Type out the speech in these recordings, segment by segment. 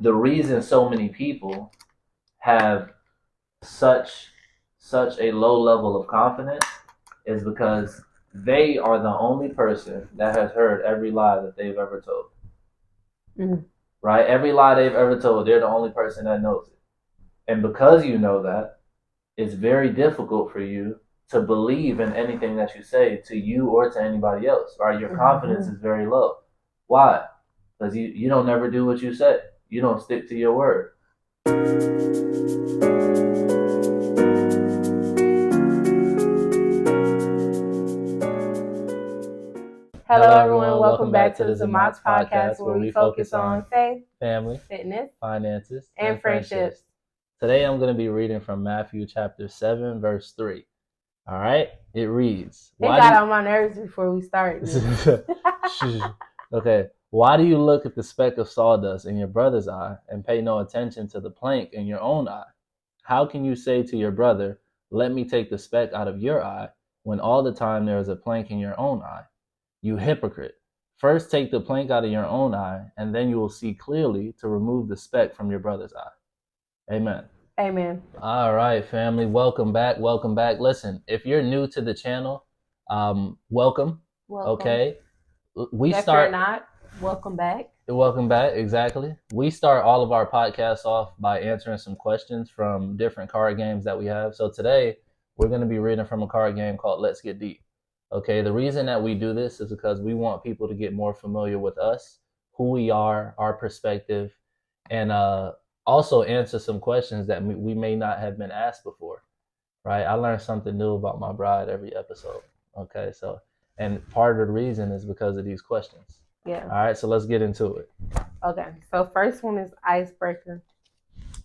the reason so many people have such a low level of confidence is because they are the only person that has heard every lie that they've ever told. Mm. Right? Every lie they've ever told, they're the only person that knows it. And because you know that, it's very difficult for you to believe in anything that you say to you or to anybody else. Right? Your confidence is very low. Why? Because you don't never do what you say. You don't stick to your word. Hello, everyone. Welcome back to the Zamots podcast, where we focus on faith, family, fitness, finances, and friendships. Today I'm going to be reading from Matthew chapter 7, verse 3. All right? It reads, It got on my nerves before we started. Okay. Why do you look at the speck of sawdust in your brother's eye and pay no attention to the plank in your own eye? How can you say to your brother, let me take the speck out of your eye, when all the time there is a plank in your own eye? You hypocrite. First take the plank out of your own eye, and then you will see clearly to remove the speck from your brother's eye. Amen. Amen. All right, family. Welcome back. Welcome back. Listen, if you're new to the channel, welcome. Okay. If you're not, welcome back. Welcome back. Exactly. We start all of our podcasts off by answering some questions from different card games that we have. So today we're going to be reading from a card game called Let's Get Deep. Okay. The reason that we do this is because we want people to get more familiar with us, who we are, our perspective, and also answer some questions that we may not have been asked before. Right. I learned something new about my bride every episode. Okay. So, and part of the reason is because of these questions. Yeah. All right, so let's get into it. Okay, so first one is icebreaker.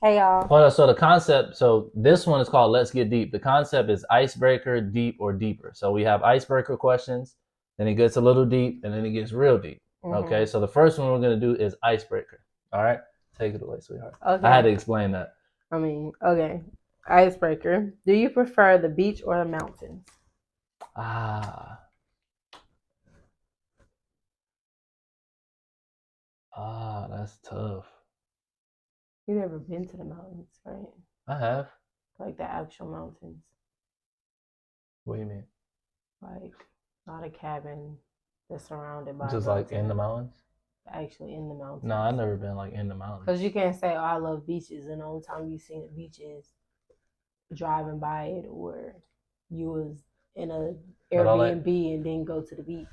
Hey, y'all. Hold on, so the concept, so this one is called Let's Get Deep. The concept is icebreaker, deep, or deeper. So we have icebreaker questions, then it gets a little deep, and then it gets real deep. Okay, so the first one we're going to do is icebreaker. All right, take it away, sweetheart. Okay. I had to explain that. Okay. Icebreaker. Do you prefer the beach or the mountains? That's tough. You've never been to the mountains, right? I have. Like the actual mountains. What do you mean? Like not a cabin that's surrounded by just like in the mountains? Actually in the mountains. No, I've never been like in the mountains. Because you can't say, oh, I love beaches, and the only time you've seen a beach is driving by it, or you was in a Airbnb and then go to the beach.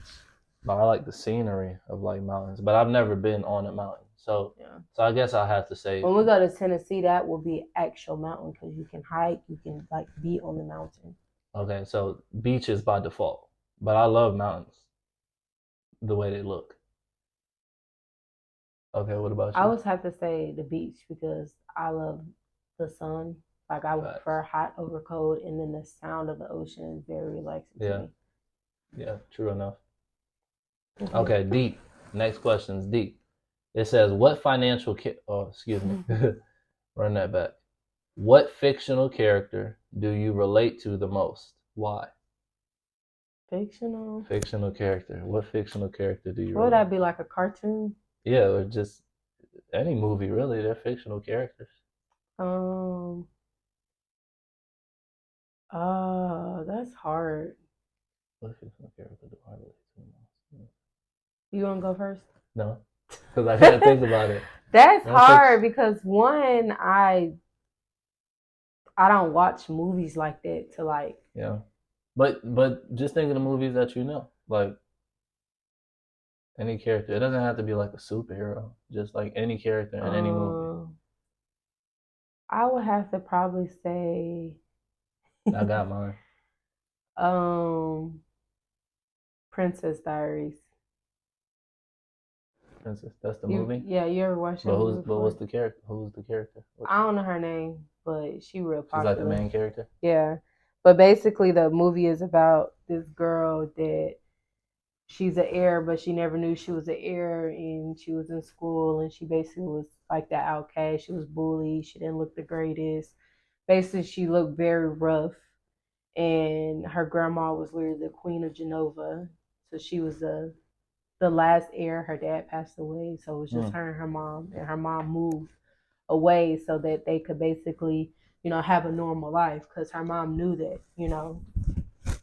No, I like the scenery of like mountains, but I've never been on a mountain. So, so I guess I have to say, when we go to Tennessee, that will be actual mountain because you can hike, you can like be on the mountain. Okay, so beaches by default, but I love mountains, the way they look. Okay, what about you? I would have to say the beach because I love the sun. Like I would prefer hot over cold, and then the sound of the ocean is very relaxing to me. Yeah, true enough. Okay, deep. Next question is deep. It says, what financial run that back. What fictional character do you relate to the most? Why? Fictional character. What fictional character do you Would that be like a cartoon? Yeah, or just any movie really. They're fictional characters. That's hard. What fictional character do I relate to the most? You want to go first? No, because I gotta think about it. That's hard because one, I don't watch movies like that to like. Yeah, but just think of the movies that you know, like any character. It doesn't have to be like a superhero. Just like any character in any movie. I would have to probably say. I got mine. Princess Diaries. Princess, that's the movie. Yeah, you ever watched it? But what's the character? Who's the character? I don't know her name, but she real popular. She's like the main character. Yeah, but basically the movie is about this girl that she's an heir, but she never knew she was an heir, and she was in school, and she basically was like the outcast. She was bullied. She didn't look the greatest. Basically, she looked very rough, and her grandma was literally the queen of Genova, so she was the the last heir, her dad passed away, so it was just Mm. her and her mom moved away so that they could basically, have a normal life because her mom knew that,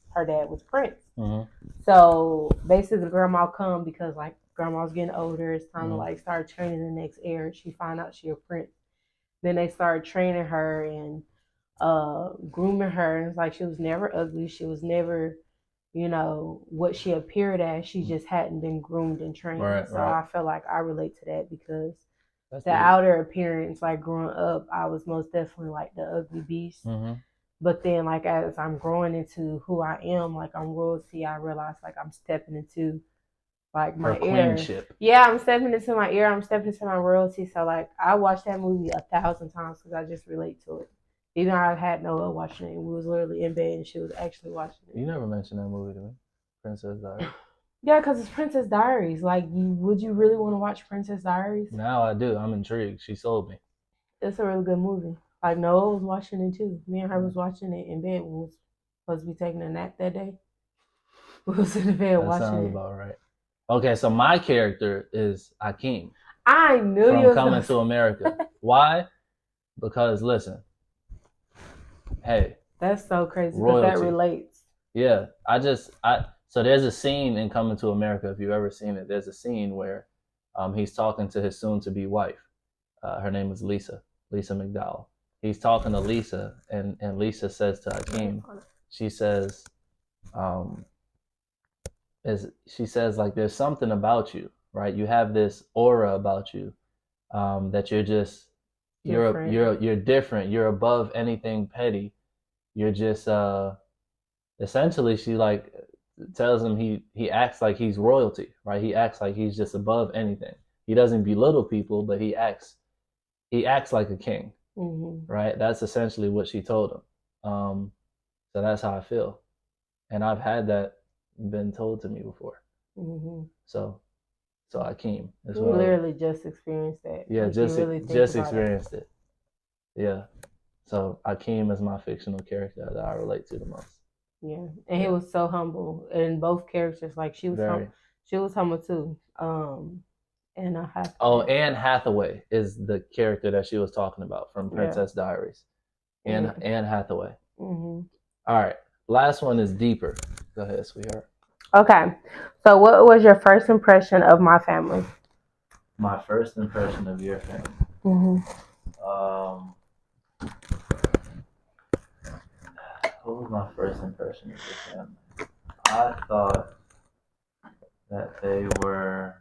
her dad was Prince. Mm-hmm. So basically, grandma come because like grandma's getting older. It's time to Mm-hmm. like start training the next heir. She find out she a Prince. Then they started training her and grooming her. And it's like she was never ugly. She was never, what she appeared as. She just hadn't been groomed and trained. Right, So right. I feel like I relate to that because That's the deep. outer appearance, like growing up, I was most definitely like the ugly beast. Mm-hmm. But then, like as I'm growing into who I am, like I'm royalty, I realize like I'm stepping into like Her my ear. queenship. Yeah, I'm stepping into my ear. I'm stepping into my royalty. So like I watched that movie 1,000 times because I just relate to it. Even though I had Noah watching it, we was literally in bed and she was actually watching it. You never mentioned that movie to me, Princess Diaries. Yeah, because it's Princess Diaries. Like, would you really want to watch Princess Diaries? Now I do. I'm intrigued. She sold me. It's a really good movie. Like Noah was watching it too. Me and her was watching it in bed when we was supposed to be taking a nap that day. We was in the bed That watching sounds it. about right. Okay, so my character is Akeem I knew you from was Coming to America. Why? Because listen, hey, That's so crazy because royalty. that relates. Yeah, so there's a scene in Coming to America. If you've ever seen it, there's a scene where he's talking to his soon-to-be wife. Her name is Lisa McDowell. He's talking to Lisa, and Lisa says to Akeem, she says, she says like, there's something about you, right? You have this aura about you, that you're different. You're above anything petty. You're just essentially, she like tells him he acts like he's royalty, right? He acts like he's just above anything. He doesn't belittle people, but he acts like a king, right? That's essentially what she told him. So that's how I feel, and I've had that been told to me before. So Akeem as We well. literally just experienced that. Yeah, if just you really think just about experienced it. Yeah. So Akeem is my fictional character that I relate to the most. Yeah, and he was so humble in both characters. Like she was, she was humble too. And Anne Hathaway is the character that she was talking about from Princess Diaries. Anne Hathaway. Mm-hmm. All right, last one is deeper. Go ahead, sweetheart. Okay, so what was your first impression of my family? My first impression of your family. What was my first impression of your family? I thought that they were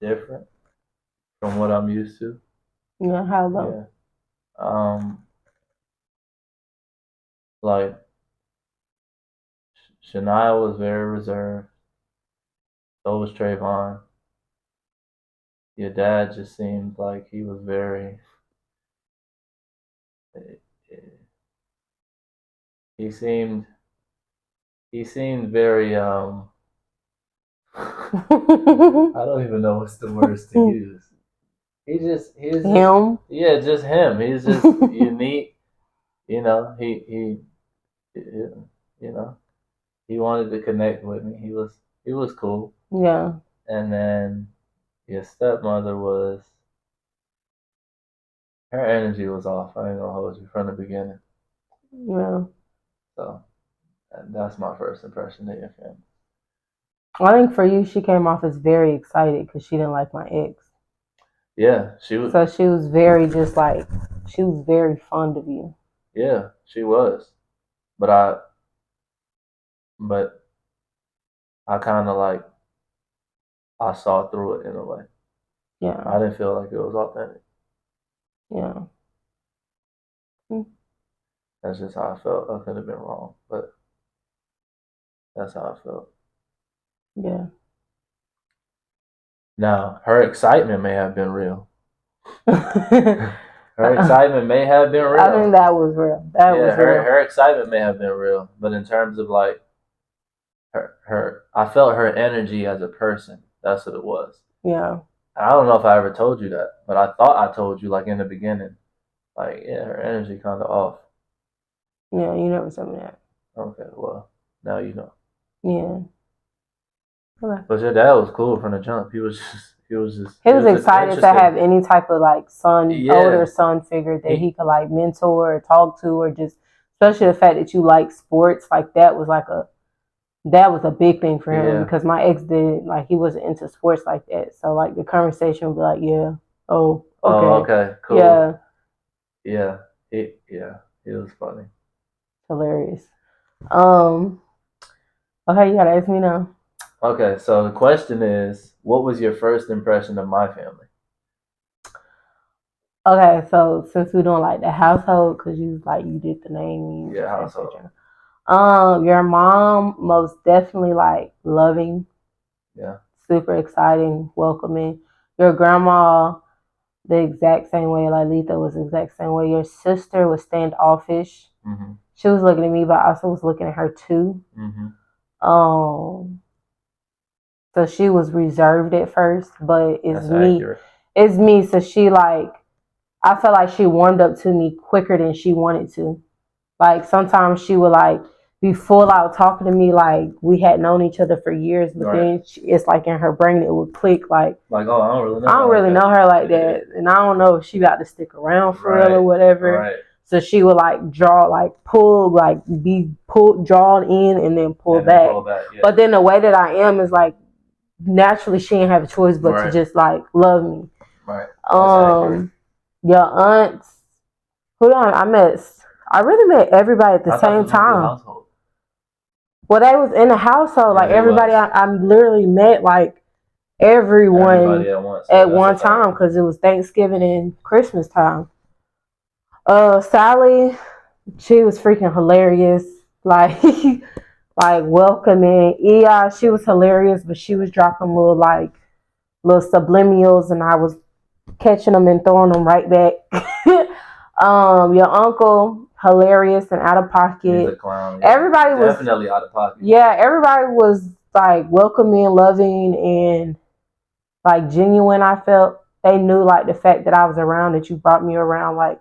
different from what I'm used to. Yeah, how long? Yeah. Like Shania was very reserved. So was Trayvon. Your dad just seemed like he was very. He seemed. He seemed very. I don't even know what's the words to use. He's him. Yeah, just him. He's just unique. You know, you know, he wanted to connect with me. He was cool. Yeah. And then your stepmother was. Her energy was off. I ain't gonna hold you from the beginning. Yeah. So that's my first impression of your family. I think for you, she came off as very excited because she didn't like my ex. Yeah, she was. So she was very just like, she was very fond of you. Yeah, she was. But I kind of like, I saw through it in a way. Yeah. I didn't feel like it was authentic. Yeah. That's just how I felt. I could have been wrong, but that's how I felt. Yeah. Now, her excitement may have been real. Her excitement may have been real. I think that was real. That was real. Her excitement may have been real, but in terms of like I felt her energy as a person. That's what it was. Yeah. I don't know if I ever told you that, but I thought I told you like in the beginning. Like, yeah, her energy kind of off. Yeah, you never told me that. Okay, well, now you know. Yeah. Okay. But your dad was cool from the jump. He was excited to interested. have any type of like older Yeah, son figure that he could like mentor or talk to, or just especially the fact that you like sports, like that was a big thing for him yeah. because my ex did like he wasn't into sports like that. So like the conversation would be like, yeah, oh, okay, Oh, okay, cool. yeah, Yeah, it was funny. hilarious. Okay, you gotta ask me now. Okay, so the question is, what was your first impression of my family? Okay, so since we're doing like the household, cause you did the name, Yeah, household. Your mom most definitely like loving, Yeah. super exciting, welcoming. Your grandma the exact same way, like Letha was the exact same way. Your sister was standoffish. Mm-hmm. She was looking at me, but I also was looking at her too. Mm-hmm. So she was reserved at first, but That's accurate. It's me. So she like, I felt like she warmed up to me quicker than she wanted to. Like sometimes she would like be full out talking to me like we had known each other for years, but then it's like in her brain it would click like oh, I don't really know. I don't really know her like that, and I don't know if she got to stick around for real or whatever. Right. So she would like draw, like pull, like be pulled, drawn in, and then pull back. Yeah. But then the way that I am is like naturally she didn't have a choice but to just like love me. Right. Your aunts, I really met everybody at the same time. Well, they was in the household, like everybody. I literally met like everyone at one time because it was Thanksgiving and Christmas time. Sally, she was freaking hilarious. Like, like welcoming. She was hilarious, but she was dropping little subliminals, and I was catching them and throwing them right back. Your uncle, hilarious and out of pocket. He's a clown. Yeah. Everybody was definitely out of pocket. Yeah, everybody was like welcoming, loving, and like genuine. I felt they knew like the fact that I was around, that you brought me around. Like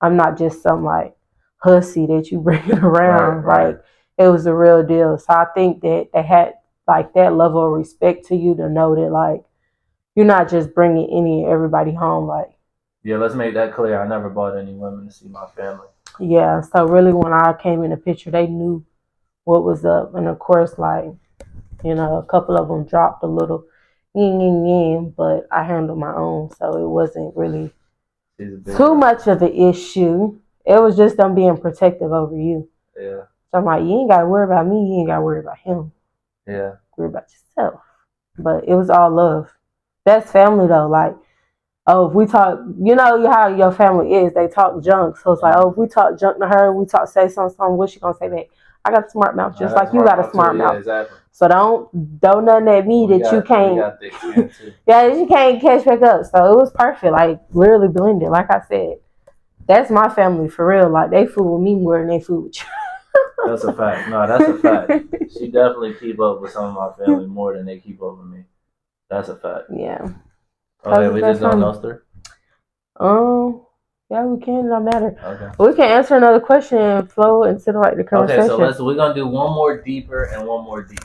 I'm not just some like hussy that you bring it around. Right. Like it was the real deal. So I think that they had like that level of respect to you to know that like you're not just bringing everybody home. Like yeah, let's make that clear. I never brought any women to see my family. Yeah, so really when I came in the picture, they knew what was up, and of course, like a couple of them dropped a little but I handled my own, so it wasn't really too much of an issue. It was just them being protective over you. Yeah. So I'm like, you ain't got to worry about me. You ain't got to worry about him. Yeah. Worry about yourself. But it was all love. That's family though. Like, oh, if we talk, you know how your family is. They talk junk. So it's like, oh, if we talk junk to her, say something, what's she gonna say back? I got a smart mouth, just like you got a smart mouth. Yeah, exactly. So don't nothing at me that you can't. Yeah, you can't catch back up. So it was perfect, like literally blended. Like I said, that's my family for real. Like they fool with me more than they fool with you. That's a fact. No, that's a fact. She definitely keep up with some of my family more than they keep up with me. That's a fact. Yeah. Okay, we just don't know her. Yeah, we can. No matter. Okay. We can answer another question and flow into the conversation. Okay, so we're gonna do one more deeper and one more deep.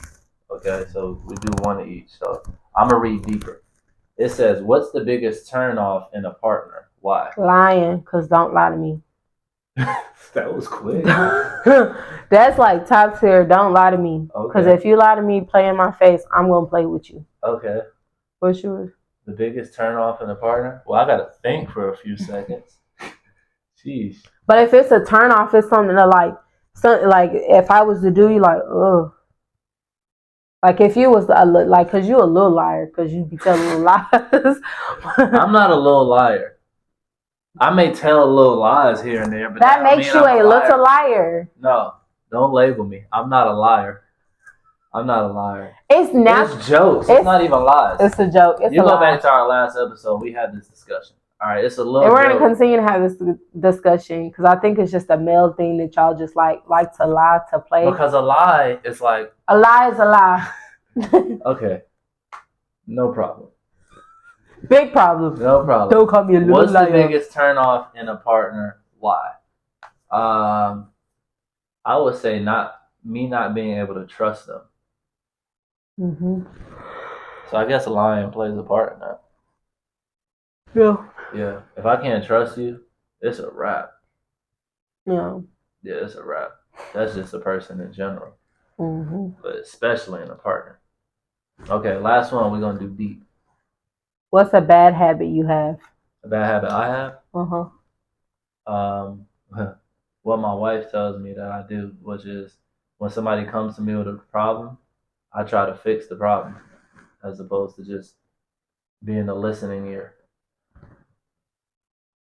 Okay, so we do one of each. So I'm gonna read deeper. It says, "What's the biggest turn off in a partner? Why?" Lying, cause don't lie to me. That was quick. That's like top tier. Don't lie to me. Because if you lie to me, play in my face, I'm gonna play with you. Okay. What's yours? The biggest turn off in a partner? Well, I gotta think for a few seconds. Jeez. But if it's a turn off, it's something that like if I was to do you like, ugh. Like if you was cause you a little liar, cause you be telling little lies. I'm not a little liar. I may tell little lies here and there, but that makes you a little liar. No, don't label me. I'm not a liar. I'm not a liar. It's jokes. It's not even lies. It's a joke. You go back to our last episode. We had this discussion. All right, it's a little. And we're gonna continue to have this discussion because I think it's just a male thing that y'all just like to lie to play. Because a lie is like a lie is a lie. Okay, no problem. Big problem. No problem. Don't call me a little liar. What's the biggest turn off in a partner? Why? I would say not being able to trust them. Mhm. So I guess lying plays a part in that. Yeah. Yeah. If I can't trust you, it's a wrap. Yeah. Yeah, it's a wrap. That's just a person in general, Mhm. but especially in a partner. Okay, last one. We're gonna do deep. What's a bad habit you have? A bad habit I have. Uh huh. Um, what my wife tells me that I do, which is when somebody comes to me with a problem, I try to fix the problem as opposed to just being a listening ear.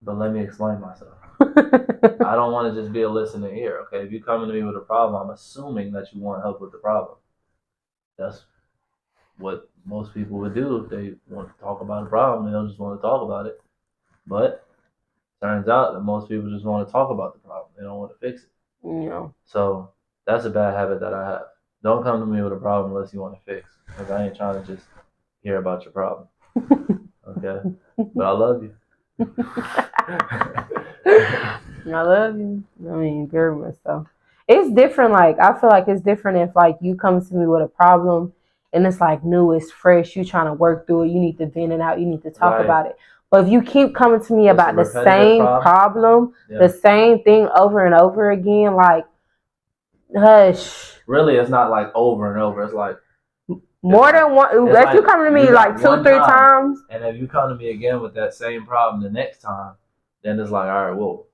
But let me explain myself. I don't want to just be a listening ear. Okay, if you come to me with a problem, I'm assuming that you want help with the problem. That's what most people would do if they want to talk about a problem. They don't just want to talk about it. But turns out that most people just want to talk about the problem. They don't want to fix it. Yeah. So that's a bad habit that I have. Don't come to me with a problem unless you want to fix. Because I ain't trying to just hear about your problem. Okay? But I love you. I love you. I mean, very much so. It's different. Like I feel like it's different if like you come to me with a problem and it's like new, it's fresh. You trying to work through it. You need to vent it out. You need to talk Right. about it. But if you keep coming to me It's a about the repetitive same problem, Yeah. the same thing over and over again, like hush. Really, it's not like over and over. It's like More than one. If like you come to me you got like two, one three time, times, and if you come to me again with that same problem the next time, then it's like, all right, whoa.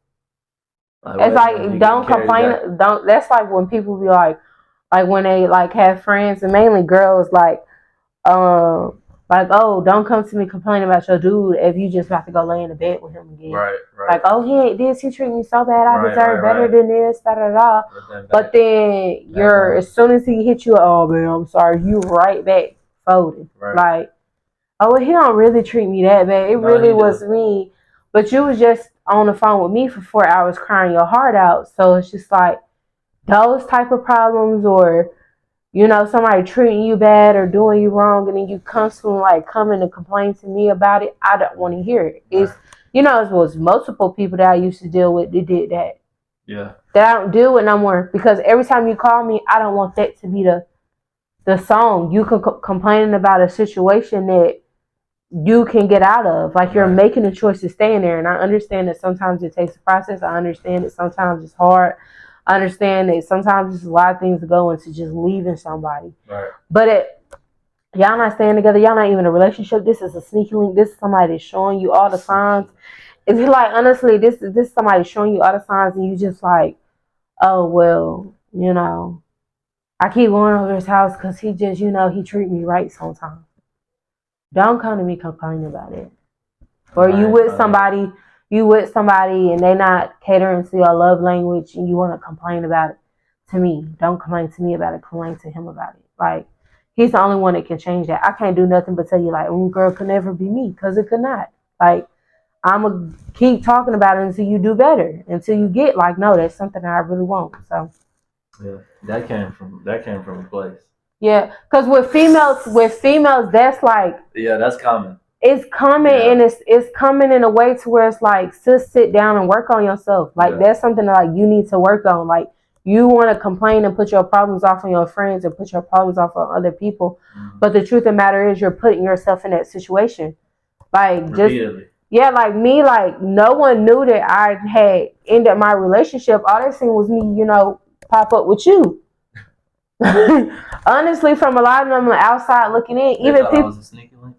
it's like don't complain. Don't. That's like when people be like when they like have friends and mainly girls like oh don't come to me complaining about your dude if you just about to go lay in the bed with him again. Right. Like oh he ain't this, he treat me so bad, I deserve better than this, da da da. But then you're as soon as he hit you, oh man I'm sorry, you right back folded. Right. Like oh well, he don't really treat me that bad, it really was me, but you was just on the phone with me for 4 hours crying your heart out. So it's just like those type of problems, or you know, somebody treating you bad or doing you wrong, and then you constantly like coming to complain to me about it. I don't want to hear it. It's you know, it was multiple people that I used to deal with that did that. Yeah. That I don't deal with no more because every time you call me, I don't want that to be the song. You can complaining about a situation that you can get out of. Like you're making a choice to stay in there, and I understand that sometimes it takes a process. I understand that sometimes it's hard. I understand that sometimes there's a lot of things to go into just leaving somebody. Right. But y'all not staying together. Y'all not even in a relationship. This is a sneaky link. This is somebody that's showing you all the signs. It's like honestly, this is somebody showing you all the signs, and you just like, oh well, you know, I keep going over his house because he just, you know, he treat me right sometimes. Don't come to me complaining about it. Or you with somebody and they not catering to your love language and you want to complain about it to me. Don't complain to me about it. Complain to him about it. Like he's the only one that can change that. I can't do nothing but tell you like, girl could never be me because it could not. Like I'm gonna keep talking about it until you do better. Until you get like, no, that's something that I really want. So yeah, that came from a place. Yeah, because with females, that's like yeah, that's common. It's coming and it's coming in a way to where it's like just sit down and work on yourself. Like that's something that like you need to work on. Like you want to complain and put your problems off on your friends and put your problems off on other people, but the truth of the matter is you're putting yourself in that situation. Like repeatedly. Like me, like no one knew that I had ended my relationship. All they seen was me, you know, pop up with you. Honestly, from a lot of them outside looking in, even people. I was a sneaky link.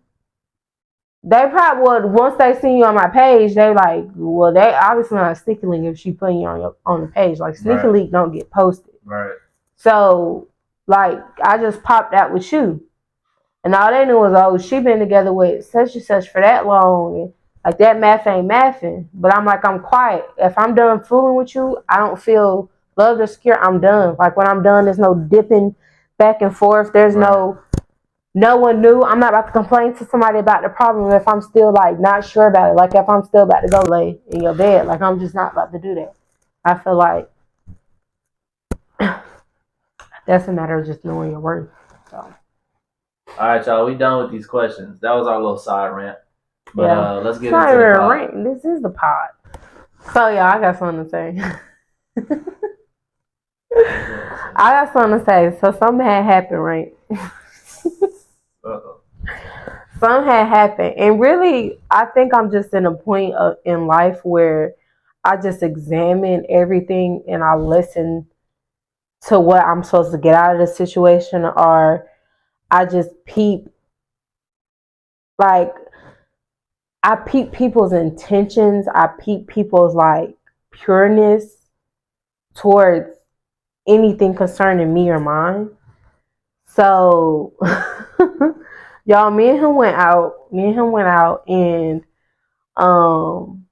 They probably would once they see you on my page. They like, well, they obviously not a sneaky link if she putting you on the page. Like sneaky link don't get posted. Right. So like, I just popped out with you, and all they knew was, oh, she been together with such and such for that long, and like that math ain't mathing. But I'm like, I'm quiet. If I'm done fooling with you, I don't feel loved or secure. I'm done. Like when I'm done, there's no dipping back and forth. There's no one knew. I'm not about to complain to somebody about the problem if I'm still like not sure about it. Like if I'm still about to go lay in your bed, like I'm just not about to do that. I feel like that's a matter of just knowing your worth. So. All right, y'all. We done with these questions. That was our little side rant. But let's get into the pod. Rant. This is the pod. So yeah, I got something to say. I got something to say. So something had happened, right? Uh-oh. Something had happened, and really, I think I'm just in a point in life where I just examine everything and I listen to what I'm supposed to get out of the situation, or I just peep like I peep people's intentions. I peep people's like pureness towards anything concerning me or mine. So, y'all, me and him went out. Me and him went out, and um,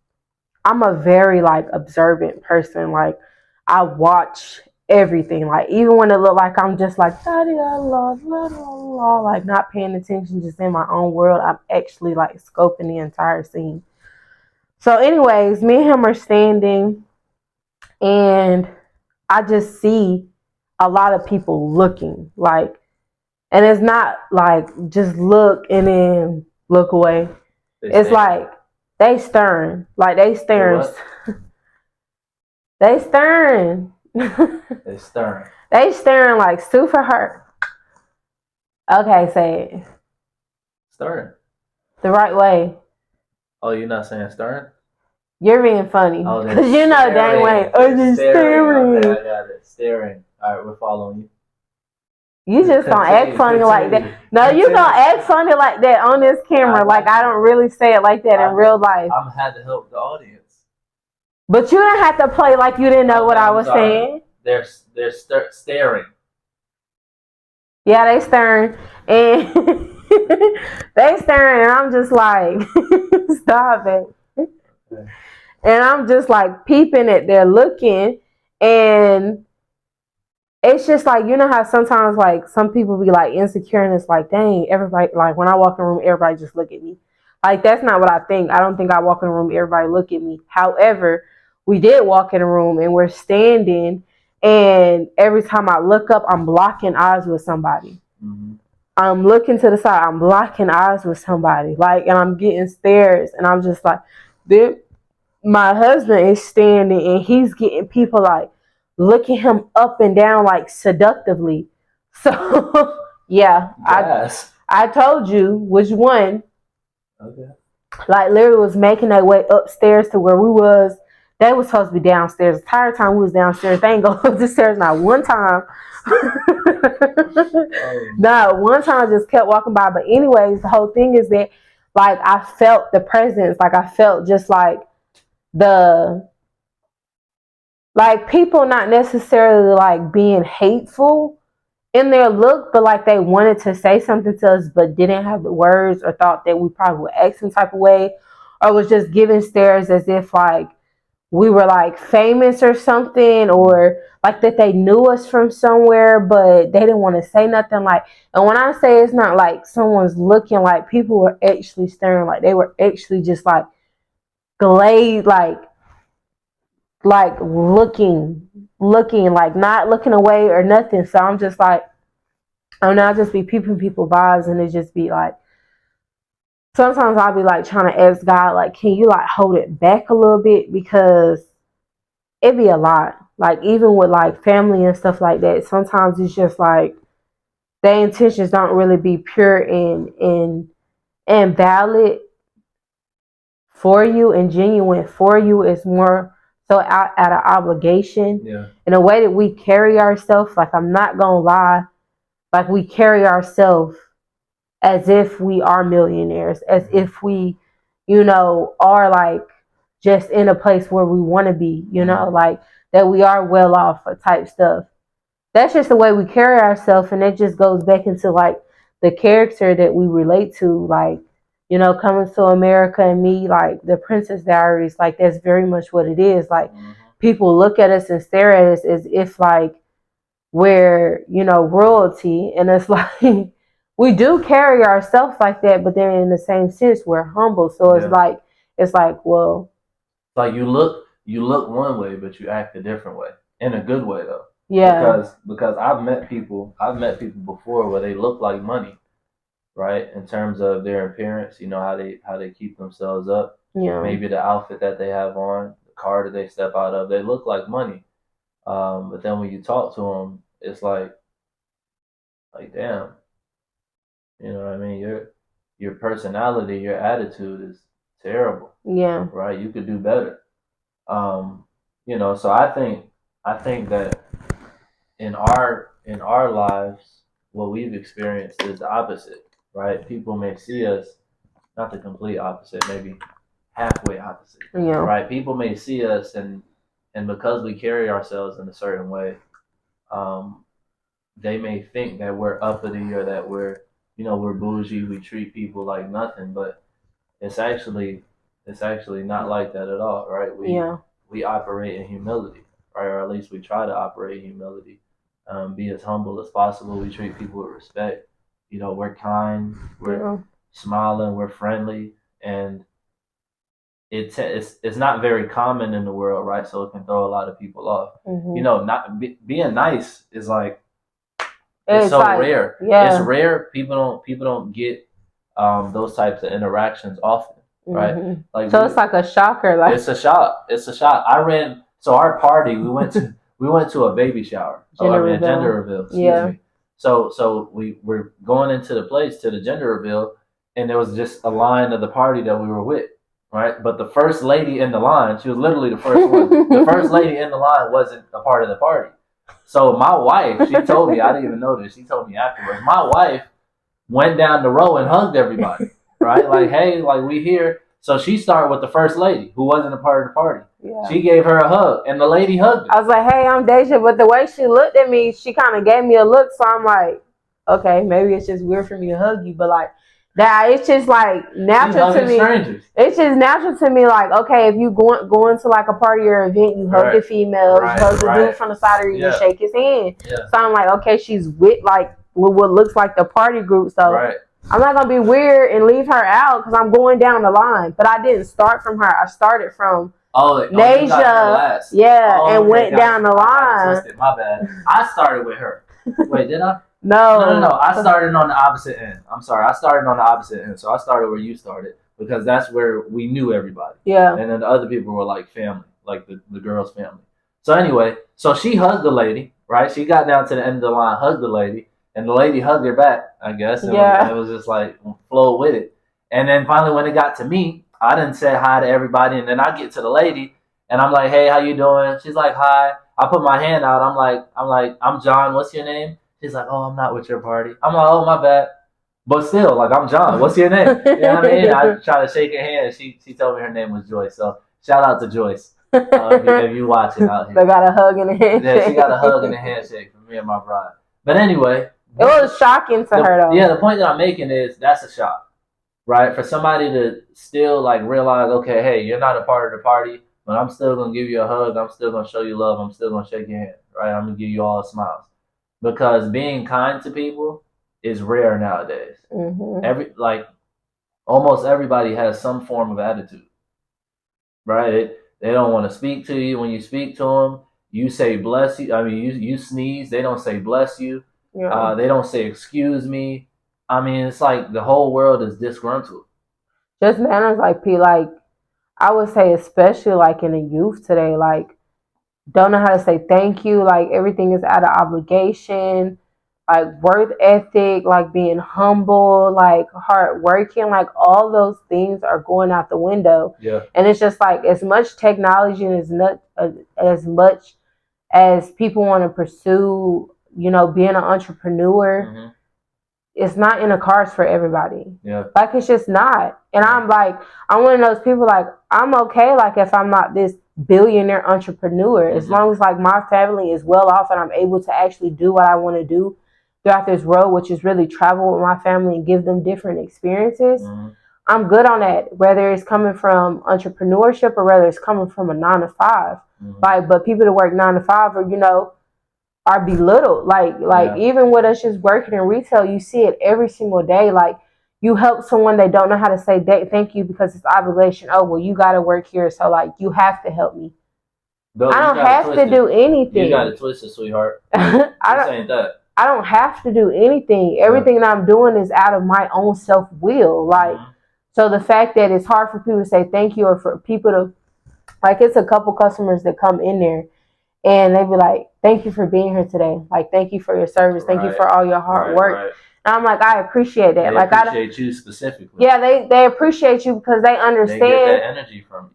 I'm a very like observant person. Like, I watch everything. Like, even when it look like I'm just like la la la la la, like not paying attention, just in my own world. I'm actually like scoping the entire scene. So, anyways, me and him are standing, and I just see a lot of people looking like, and it's not like just look and then look away. It's like they staring, like they staring, they staring, They staring. they staring like super hurt. Okay, say it Staring. the right way. Oh, you're not saying staring? You're being funny Oh, because you know dang way. Oh, just staring. Okay, I got it. Staring. All right, we're following you. You just gonna act funny like that. No, you gonna act funny like that on this camera. Like I don't really say it like that in real life. I'm had to help the audience. But you didn't have to play like you didn't know what I was saying. They're staring. Yeah, they staring and they staring, and I'm just like, stop it. Okay. And I'm just like peeping at they're looking, and it's just like, you know how sometimes like some people be like insecure and it's like, dang, everybody, like when I walk in the room, everybody just look at me. Like that's not what I think. I don't think I walk in the room, everybody look at me. However, we did walk in the room and we're standing, and every time I look up, I'm blocking eyes with somebody. Mm-hmm. I'm looking to the side, I'm blocking eyes with somebody. Like, and I'm getting stares, and I'm just like, my husband is standing and he's getting people like looking him up and down like seductively. So yeah, yes. I told you which one. Okay. Like literally was making their way upstairs to where we was. They was supposed to be downstairs. The entire time we was downstairs. They ain't go up the stairs not one time. Not one time. Just kept walking by. But anyways, the whole thing is that like I felt the presence. Like I felt just like the like people not necessarily like being hateful in their look, but like they wanted to say something to us but didn't have the words, or thought that we probably would act some type of way, or was just giving stares as if like we were like famous or something, or like that they knew us from somewhere but they didn't want to say nothing. Like, and when I say it's not like someone's looking, like people were actually staring, like they were actually just like glazed, like looking, like not looking away or nothing. So I'm just like, I will just be peeping people vibes, and it just be like, sometimes I'll be like trying to ask God, like, can you like hold it back a little bit, because it be a lot. Like even with like family and stuff like that, sometimes it's just like their intentions don't really be pure and valid for you and genuine for you. It's more so out of obligation. Yeah. In a way that we carry ourselves, like I'm not gonna lie, like we carry ourselves as if we are millionaires, as if we, are like just in a place where we want to be, like that we are well off or type stuff. That's just the way we carry ourselves, and it just goes back into like the character that we relate to, like, Coming to America and me, like the Princess Diaries, like that's very much what it is. Like people look at us and stare at us as if like we're, royalty, and it's like we do carry ourselves like that, but then in the same sense we're humble. So it's like, well, like you look one way, but you act a different way, in a good way though. Yeah. Because I've met people before where they look like money, right? In terms of their appearance, how they keep themselves up. Yeah. Maybe the outfit that they have on, the car that they step out of, they look like money. But then when you talk to them, it's like damn, you know what I mean? Your personality, your attitude is terrible, Yeah. right? You could do better. Um, so I think that in our lives, what we've experienced is the opposite, right? People may see us not the complete opposite, maybe halfway opposite, Yeah. right? People may see us and because we carry ourselves in a certain way, um, they may think that we're uppity or that we're bougie. We treat people like nothing, but it's actually it's actually not like that at all, right? We Yeah. we operate in humility, right? Or at least we try to operate in humility. Be as humble as possible. We treat people with respect. We're kind. We're Yeah. smiling. We're friendly, and it's not very common in the world, right? So it can throw a lot of people off. Not being nice is like it's It's so like, rare. It's yeah. rare. People don't get those types of interactions often, right? Like So it's like a shocker, like it's a shock. It's a shock. So our party. We went to a baby shower. Oh, I gender mean a gender reveal. reveal. Excuse Yeah. me. So we were going into the place to the gender reveal, and there was just a line of the party that we were with, right? But the first lady in the line, she was literally the first one. The first lady in the line wasn't a part of the party. So my wife, she told me, I didn't even know this. She told me afterwards. My wife went down the row and hugged everybody, right? Like, hey, like we here. So she started with the first lady who wasn't a part of the party. Yeah. She gave her a hug, and the lady hugged her. I was like, hey, I'm Deja, but the way she looked at me, she kind of gave me a look, so I'm like, okay, maybe it's just weird for me to hug you, but like that, it's just like natural to me. Strangers. It's just natural to me, like, okay, if you going to like a party or event, you hug the females, hug the dude from the side, or you just shake his hand. Yeah. So I'm like, okay, she's with like what looks like the party group, so I'm not gonna be weird and leave her out because I'm going down the line. But I didn't start from her. I started from Nasia, and went down the line. My bad. I started with her. Wait, did I? No. No. I started on the opposite end. I'm sorry. I started on the opposite end. So I started where you started because that's where we knew everybody. Yeah. And then the other people were like family, like the girl's family. So anyway, so she hugged the lady, right? She got down to the end of the line, hugged the lady, and the lady hugged her back, I guess. It was just like flow with it. And then finally, when it got to me, I didn't say hi to everybody, and then I get to the lady, and I'm like, "Hey, how you doing?" She's like, "Hi." I put my hand out. I'm John. What's your name? She's like, "Oh, I'm not with your party." I'm like, "Oh, my bad." But still, like, I'm John. What's your name? You know what I mean? I tried to shake her hand. She told me her name was Joyce. So shout out to Joyce. If you watching out here. They got a hug and a handshake. Yeah, she got a hug and a handshake from me and my bride. But anyway. It was shocking to her, though. Yeah, the point that I'm making is that's a shock, right? For somebody to still, like, realize, okay, hey, you're not a part of the party, but I'm still going to give you a hug. I'm still going to show you love. I'm still going to shake your hand, right? I'm going to give you all smiles. Because being kind to people is rare nowadays. Almost everybody has some form of attitude, right? They don't want to speak to you. When you speak to them, you say bless you. I mean, you sneeze. They don't say bless you. Yeah. They don't say excuse me. I mean, it's like the whole world is disgruntled. Just manners, like I would say, especially like in the youth today, like don't know how to say thank you. Like everything is out of obligation. Like work ethic, like being humble, like hardworking, like all those things are going out the window. Yeah. And it's just like as much technology and as much as people want to pursue, being an entrepreneur, it's not in the cards for everybody. Yeah. Like it's just not. And I'm one of those people, like I'm okay, like if I'm not this billionaire entrepreneur, as long as like my family is well off and I'm able to actually do what I want to do throughout this road, which is really travel with my family and give them different experiences. I'm good on that, whether it's coming from entrepreneurship or whether it's coming from a 9-to-5. Like, but people that work 9-to-5 are belittled. Like even with us just working in retail, you see it every single day. Like you help someone, they don't know how to say thank you because it's obligation. Oh, well, you got to work here, so like you have to help me. I don't have to do anything. You got to twist it, sweetheart. I don't have to do anything. Everything that I'm doing is out of my own self-will. Like, so the fact that it's hard for people to say thank you or for people to, like, it's a couple customers that come in there and they be like, "Thank you for being here today. Like, thank you for your service. Thank you for all your hard work." Right. And I'm like, I appreciate that. They like, appreciate you specifically. Yeah, they appreciate you because they understand. They get that energy from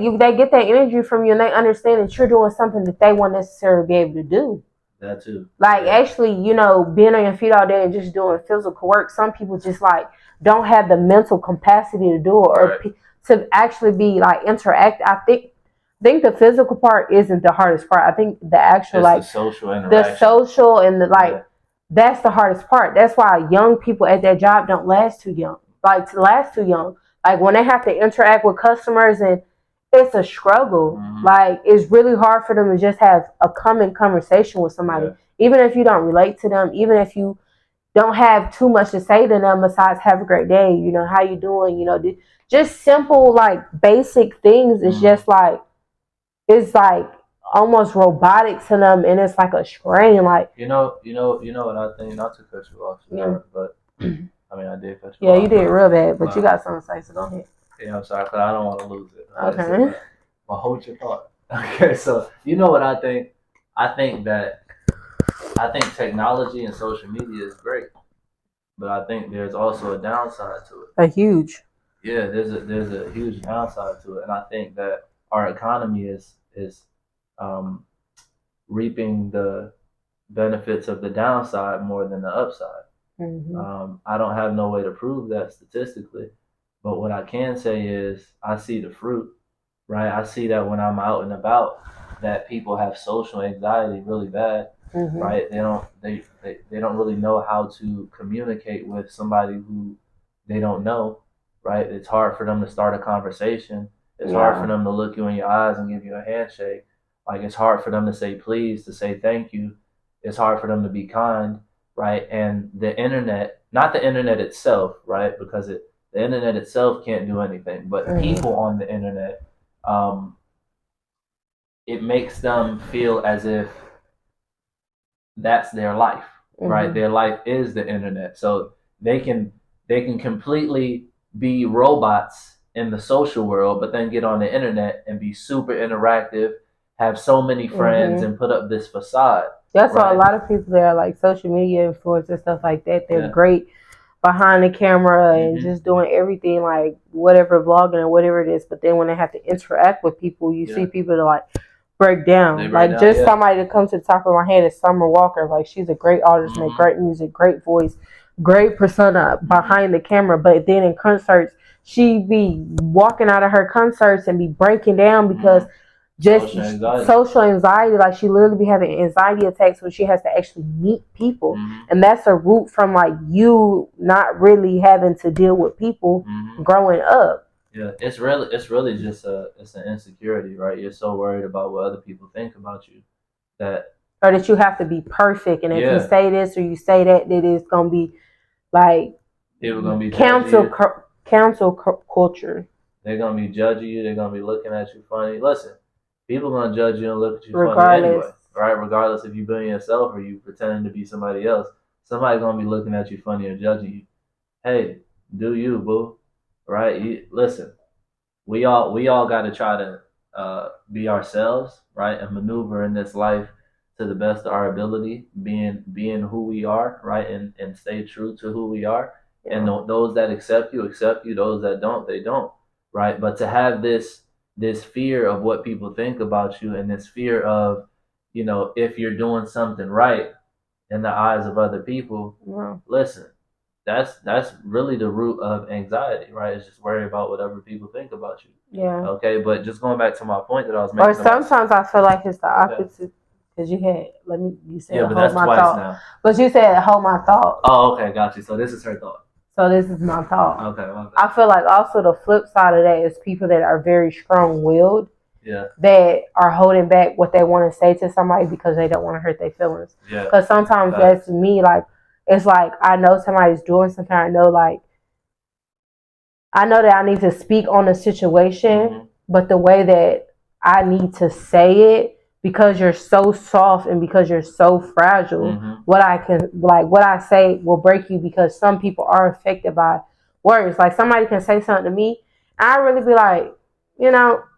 you. They get that energy from you, and they understand that you're doing something that they won't necessarily be able to do. That too. Like, actually, being on your feet all day and just doing physical work, some people just like don't have the mental capacity to do it, or to actually be like interact. I think the physical part isn't the hardest part. I think the actual the social interaction, the social and the that's the hardest part. That's why young people at that job don't last too young. Like, to last too young. Like, when they have to interact with customers, and it's a struggle. Mm-hmm. Like, it's really hard for them to just have a common conversation with somebody. Yeah. Even if you don't relate to them, even if you don't have too much to say to them besides "have a great day," how you doing, just simple, like, basic things. It's just like, it's like almost robotic to them, and it's like a strain. Like, you know what I think. Not to cut you off, but I mean, I did cut you off. Yeah, you did real bad, but you got something to say, so go ahead. Yeah, I'm sorry, because I don't want to lose it. Okay. Well, hold your thought. Okay, so you know what I think? I think technology and social media is great, but I think there's also a downside to it. A huge. Yeah, there's a huge downside to it, and I think that our economy is reaping the benefits of the downside more than the upside. Mm-hmm. I don't have no way to prove that statistically, but what I can say is I see the fruit, right? I see that when I'm out and about, that people have social anxiety really bad, mm-hmm. right? They don't really know how to communicate with somebody who they don't know, right? It's hard for them to start a conversation. It's hard for them to look you in your eyes and give you a handshake. Like, it's hard for them to say please, to say thank you. It's hard for them to be kind, right? And the internet, not the internet itself, right? Because the internet itself can't do anything, but mm-hmm. people on the internet, it makes them feel as if that's their life, mm-hmm. right? Their life is the internet. So they can completely be robots in the social world, but then get on the internet and be super interactive, have so many friends, mm-hmm. and put up this facade. That's why a lot of people that are like social media influencers, stuff like that, they're great behind the camera and mm-hmm. just doing everything, like whatever, vlogging or whatever it is. But then when they have to interact with people, you see people that like break down. Somebody that comes to the top of my head is Summer Walker. Like, she's a great artist, mm-hmm. make great music, great voice, great persona behind the camera. But then in concerts, she be walking out of her concerts and be breaking down because just social anxiety. Like, she literally be having anxiety attacks when she has to actually meet people, mm-hmm. and that's a root from like you not really having to deal with people mm-hmm. growing up. Yeah, it's really just it's an insecurity, right? You're so worried about what other people think about you or that you have to be perfect, and if you say this or you say that it's gonna be like people gonna be cancel culture. They're gonna be judging you. They're gonna be looking at you funny. Listen, people gonna judge you and look at you funny anyway, right? Regardless if you being yourself or you pretending to be somebody else, somebody's gonna be looking at you funny and judging you. Hey, do you, boo? Right? Listen, we all got to try to be ourselves, right, and maneuver in this life to the best of our ability, being who we are, right, and stay true to who we are. Yeah. And those that accept you. Those that don't, they don't, right? But to have this fear of what people think about you, and this fear of, if you're doing something right in the eyes of other people, listen. That's really the root of anxiety, right? It's just worry about whatever people think about you. Yeah. Okay, but just going back to my point that I was making. Or sometimes I feel like it's the opposite, because you said but that's my twice thought. Now. But you said hold my thought. Oh, okay, got you. So this is her thought. So this is my thought. Okay. I feel like also the flip side of that is people that are very strong-willed. Yeah. That are holding back what they want to say to somebody because they don't want to hurt their feelings. Yeah. Because sometimes that's me, like. It's like I know somebody's doing something. I know that I need to speak on the situation, mm-hmm. but the way that I need to say it, because you're so soft and because you're so fragile, mm-hmm. what I say will break you, because some people are affected by words. Like, somebody can say something to me, and I really be like,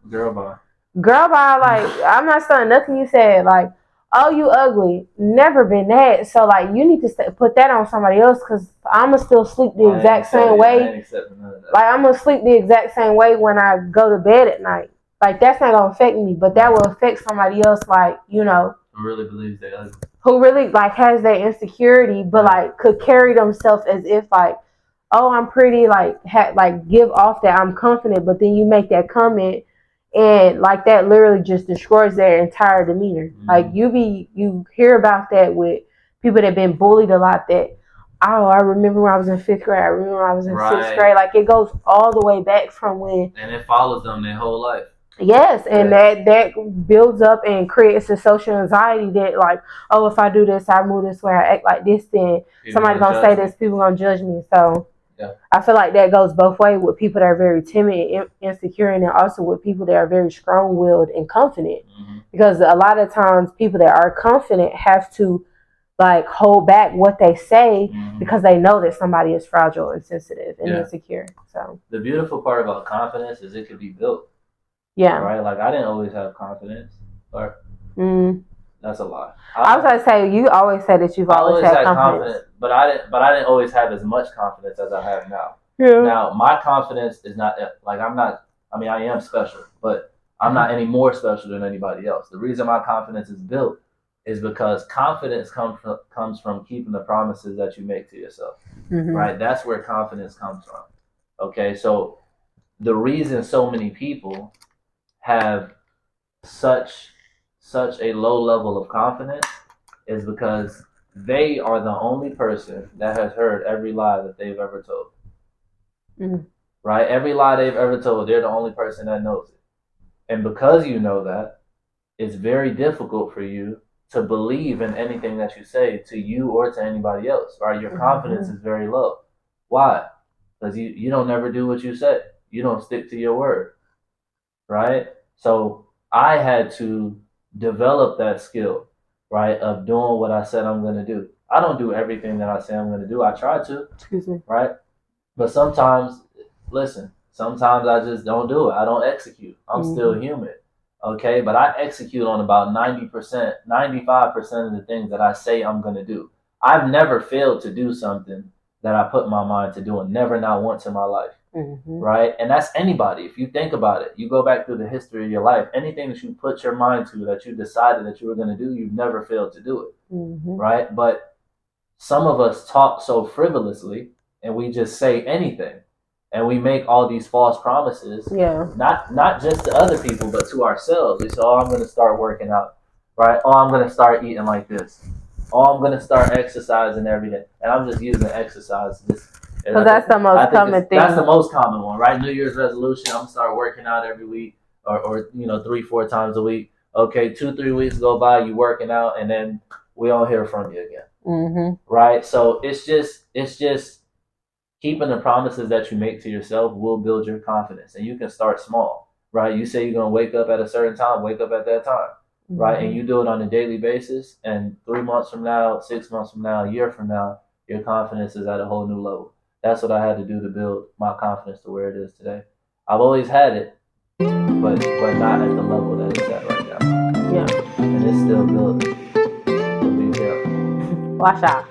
girl, bye. Girl, bye. Like, I'm not saying nothing you said. Like, oh, you ugly. Never been that. So, like, you need to put that on somebody else because I'm going to still sleep the exact same way. Like, I'm going to sleep the exact same way when I go to bed at night. Like, that's not going to affect me, but that will affect somebody else, like, you know. Who really believes they're ugly. Who really, like, has that insecurity, but, like, could carry themselves as if, like, oh, I'm pretty, like, like, give off that I'm confident, but then you make that comment and like that literally just destroys their entire demeanor. Mm-hmm. Like you hear about that with people that been bullied a lot. That I remember when I was in 5th grade. I remember when I was in 6th grade. Like it goes all the way back from when, and it follows them their whole life. Yes, and that builds up and creates a social anxiety that like, oh, if I do this, I move this way, I act like this, then somebody's gonna say this, people gonna judge me. So I feel like that goes both ways with people that are very timid and insecure, and then also with people that are very strong-willed and confident. Mm-hmm. Because a lot of times people that are confident have to like hold back what they say because they know that somebody is fragile and sensitive and insecure. So the beautiful part about confidence is it could be built. Yeah. Right? Like I didn't always have confidence. Or that's a lie. I was gonna say you always say that you've always had confidence. But I didn't always have as much confidence as I have now. Yeah. Now my confidence is not like I am special, but I'm not any more special than anybody else. The reason my confidence is built is because confidence comes from keeping the promises that you make to yourself. Mm-hmm. Right? That's where confidence comes from. Okay, so the reason so many people have such a low level of confidence is because they are the only person that has heard every lie that they've ever told. Mm. Right? Every lie they've ever told, they're the only person that knows it. And because you know that, it's very difficult for you to believe in anything that you say to you or to anybody else. Right? Your confidence is very low. Why? Because you don't never do what you say. You don't stick to your word. Right? So I had to develop that skill, right, of doing what I said I'm going to do. I don't do everything that I say I'm going to do. I try to, right? But sometimes I just don't do it. I don't execute. I'm still human, okay? But I execute on about 90%, 95% of the things that I say I'm going to do. I've never failed to do something that I put my mind to doing, never, not once in my life. Mm-hmm. Right? And that's anybody. If you think about it, you go back through the history of your life, anything that you put your mind to, that you decided that you were going to do, you've never failed to do it. Mm-hmm. Right? But some of us talk so frivolously and we just say anything and we make all these false promises. Yeah. Not just to other people, but to ourselves. We say, oh, I'm going to start working out. Right? Oh, I'm going to start eating like this. Oh, I'm going to start exercising every day. And I'm just using exercise because that's the most common thing. That's the most common one, right? New Year's resolution, I'm going to start working out every week or 3-4 times a week. Okay, 2-3 weeks go by, you working out, and then we don't hear from you again. Mm-hmm. Right? So it's just keeping the promises that you make to yourself will build your confidence. And you can start small, right? You say you're going to wake up at a certain time, wake up at that time, right? Mm-hmm. And you do it on a daily basis. And 3 months from now, 6 months from now, a year from now, your confidence is at a whole new level. That's what I had to do to build my confidence to where it is today. I've always had it, but not at the level that it's at right now. Yeah. And it's still building. So be careful. Watch out.